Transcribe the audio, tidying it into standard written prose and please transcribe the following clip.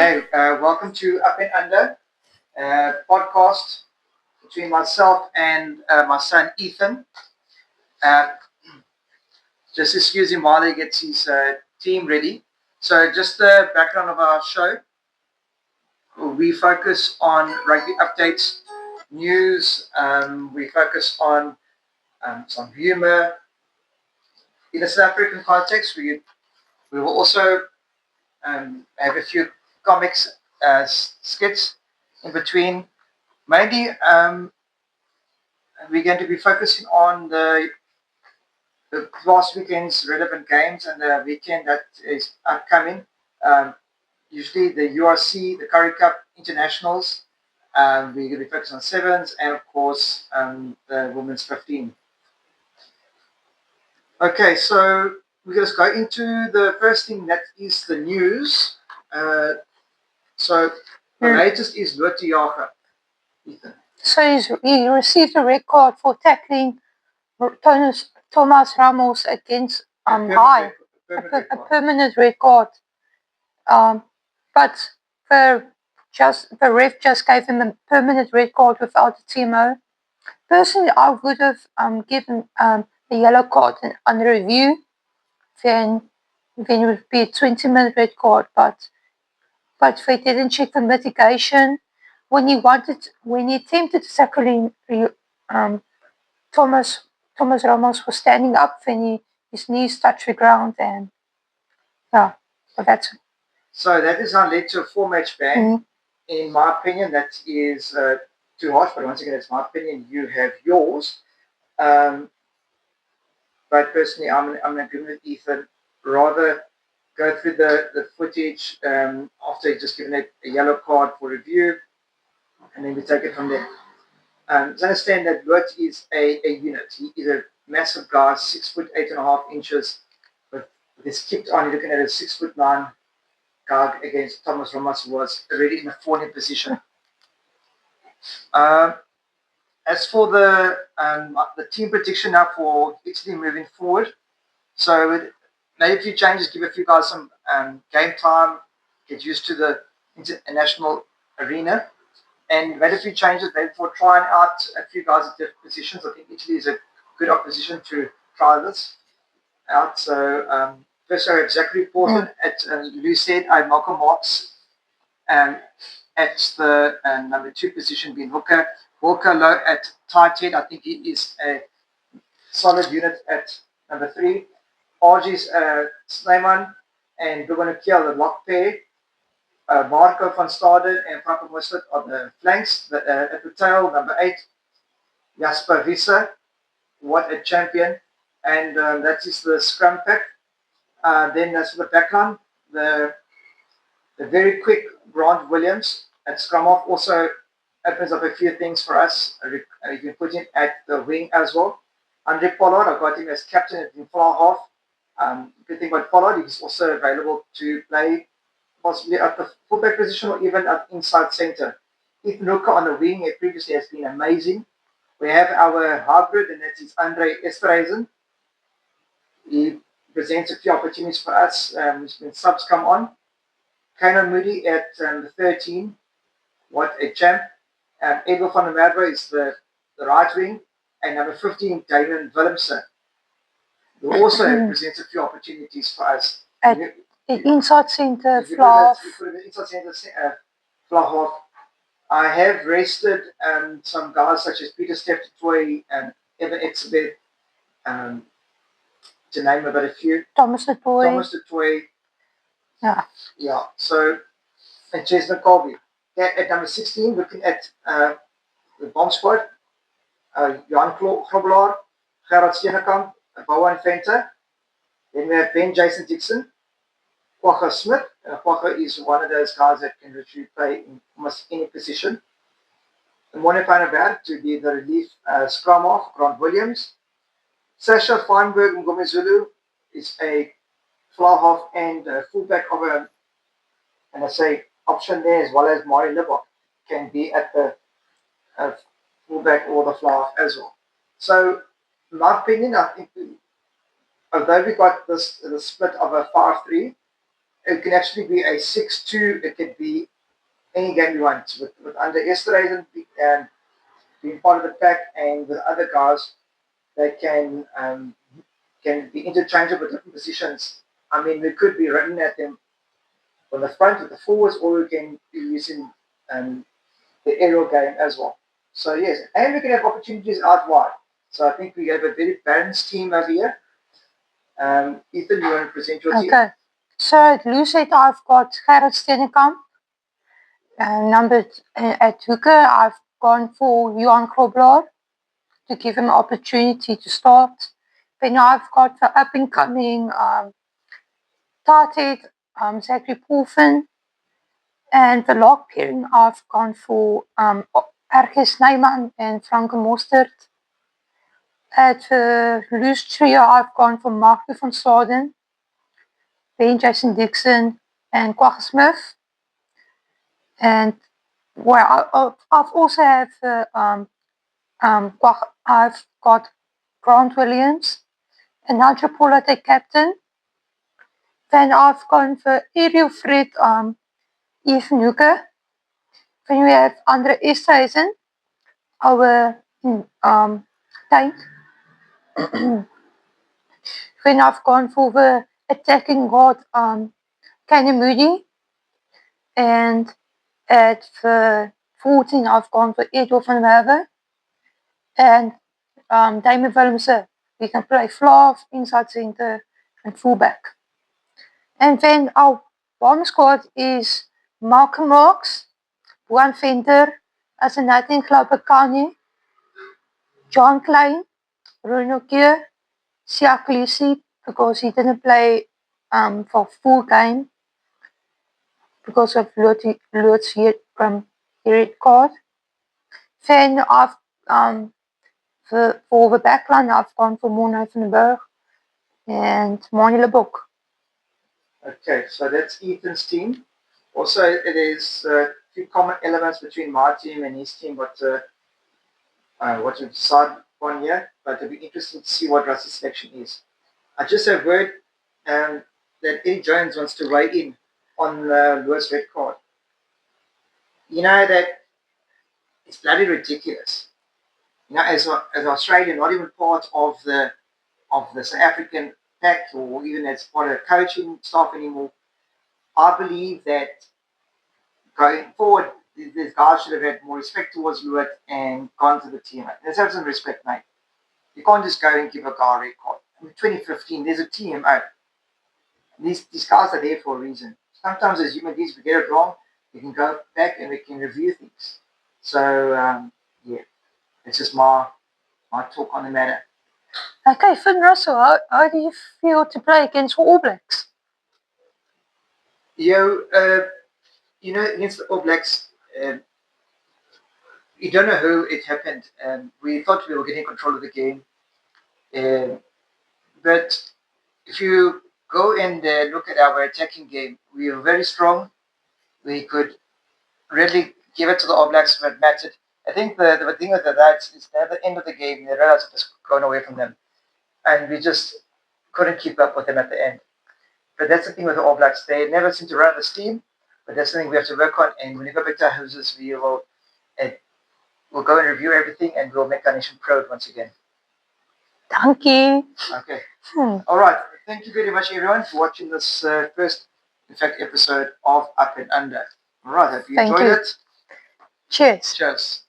Hey, welcome to Up and Under podcast between myself and my son Ethan. Uh, just excuse him while he gets his team ready. So, just the background of our show: we focus on rugby updates, news. We focus on some humor in a South African context. We will also have a few comics skits in between. Mainly, we're going to be focusing on the last weekend's relevant games and the weekend that is upcoming. Um, Usually the URC, the Curry Cup Internationals. We're going to be focused on sevens and, of course, the women's 15. Okay, so we're going to go into the first thing that is the news. So the latest is Lotte Jager, Ethan. So he received a red card for tackling Thomas Ramos against High, a permanent red card. But the ref just gave him a permanent red card without a TMO. Personally, I would have given a yellow card on review, then it would be a 20-minute red card. But they didn't check the mitigation. When he attempted to tackle Thomas Ramos was standing up when his knees touched the ground, and yeah, so that's it. So that is now led to a 4-match ban. In my opinion, that is too harsh, but once again, it's my opinion. You have yours. But personally, I'm going to agree with Ethan. Rather go through the footage after just giving it a yellow card for review, and then we take it from there. So understand that Lotte is a unit. He is a massive guy, 6'8.5" with his kicked on. You're looking at a 6'9" guy against Thomas Ramos, who was already in a falling position. As for the team prediction now for Italy moving forward, so made a few changes, give a few guys some game time, get used to the international arena, and made a few changes maybe for trying out a few guys at different positions. I think Italy is a good opposition to try this out. So first I have Zachary Portman at loose head. I have Malcolm Marks at the number 2 position being hooker. Walker Low at tight head. I think he is a solid unit at number 3. Argy's Snyman and Dubanukia, the lock pair. Marco van Staden and Franco Muslet on the flanks. At the tail, number 8, Jasper Visser. What a champion. And that is the scrum pack. Then that's the backline. The very quick Grant Williams at scrum off also opens up a few things for us. You can put him at the wing as well. Andre Pollard, I got him as captain in far half. Good thing about Pollard, he's also available to play possibly at the fullback position or even at inside centre. Ethan Hooker on the wing previously has been amazing. We have our hybrid, and that is Andre Esterhuizen. He presents a few opportunities for us when subs come on. Kano Moody at the 13. What a champ. Edwin van der Merwe is the right wing. And number 15, Damon Willemse. Who also presents a few opportunities for us. At the inside centre, flaw. Inside centre, flaw half. I have rested some guys such as Peter Steptoe and Evan Etzebeth, to name about a few. Thomas du Toy. Yeah. So, and Chesna Colby. At number 16, looking at the bomb squad, Jan Grobelaar, Gerard Steenekamp, Bowen Venter. Then we have Ben Jason Dixon, Quagga Smith. Quagga is one of those guys that can literally play in almost any position. Mone van der Berg to be the relief scrum off, Grant Williams. Sasha Feinberg Ngomezulu is a fly half and fullback of and I say option there, as well as Mari Libok can be at the fullback or the fly half as well. So, in my opinion, I think although we got the split of a 5-3, it can actually be a 6-2. It could be any game you want. With under yesterday and being part of the pack and with other guys, they can be interchangeable with different positions. I mean, we could be running at them from the front with the forwards, or we can be using the aerial game as well. So yes, and we can have opportunities out wide. So I think we have a very balanced team over here. Ethan, you want to present your team? Okay. So at loose head, I've got Gerrit Steenekamp. At hooker, I've gone for Johan Grobler to give him an opportunity to start. Then I've got the up and coming tight head, Zachary Poulsen. And the lock pairing, I've gone for R.G. Snyman and Franke Mostert. At the loose trio, I've gone for Mark van Staden, Ben Jason Dixon, and Kwagga Smith. And where I've also have I've got Grant Williams and Nigel Pollard at captain. Then I've gone for aerial threat, Ethan Hooker. Then we have Andre Esterhuizen, our tank. Then I've gone for the attacking guard, Kenny Moody. And at the 14, I've gone for Edward van Merwe. And Damien Willemse. We can play flav, inside center, and fullback. And then our bomb squad is Malcolm Marx, Juan Venter, Asanatin Klapakani, John Klein, Bruno Kier, Siak Lisi, because he didn't play for full game because of Lood's red card. Then I've for the backline, I've gone for Morne van den Berg and Manie Leboeck. Okay, so that's Ethan's team. Also, it is a few common elements between my team and his team, but what we decide on here. But it'll be interesting to see what Russ's selection is. I just have heard that Eddie Jones wants to weigh in on Lood's red card. You know that it's bloody ridiculous. You know, as Australia, not even part of the South African pack or even as part of the coaching staff anymore. I believe that going forward, these guys should have had more respect towards Lood and gone to the team. Let's have some respect, mate. You can't just go and give a guy a red card. In 2015, there's a TMO. These guys are there for a reason. Sometimes as human beings, we get it wrong. We can go back and we can review things. So, yeah, it's just my talk on the matter. Okay, Finn Russell, how do you feel to play against the All Blacks? Against the All Blacks, you don't know who it happened. We thought we were getting control of the game. But if you go and look at our attacking game, we were very strong. We could really give it to the All Blacks when it mattered. I think the thing with the Reds is at the end of the game, they realized it was going away from them. And we just couldn't keep up with them at the end. But that's the thing with the All Blacks. They never seem to run out of steam, but that's something we have to work on. And when we go back to our houses, we'll go and review everything and we'll make our nation proud once again. Thank you. Okay. All right. Thank you very much, everyone, for watching this first, in fact, episode of Up and Under. All right. Hope you enjoyed it. Cheers. Cheers.